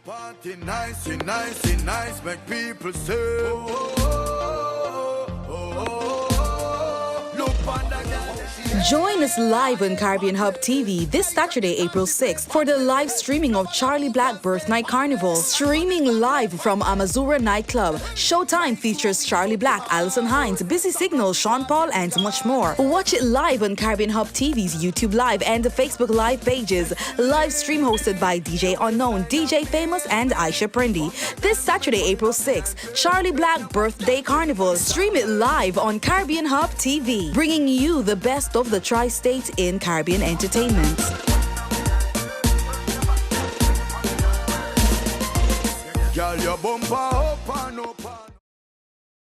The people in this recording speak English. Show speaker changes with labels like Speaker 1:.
Speaker 1: Party nice, nice, nice, make people say, oh, oh, oh, oh, oh. Look on the girl.
Speaker 2: Join us live on Caribbean Hub TV this Saturday, April 6th for the live streaming of Charlie Black Birth Night Carnival. Streaming live from Amazura Nightclub. Showtime features Charlie Black, Alison Hines, Busy Signal, Sean Paul, and much more. Watch it live on Caribbean Hub TV's YouTube Live and the Facebook Live pages. Live stream hosted by DJ Unknown, DJ Famous, and Aisha Prendy. This Saturday, April 6th, Charlie Black Birthday Carnival. Stream it live on Caribbean Hub TV, bringing you the best of the Tri-States in Caribbean entertainment.
Speaker 1: Girl, your bumper up and up.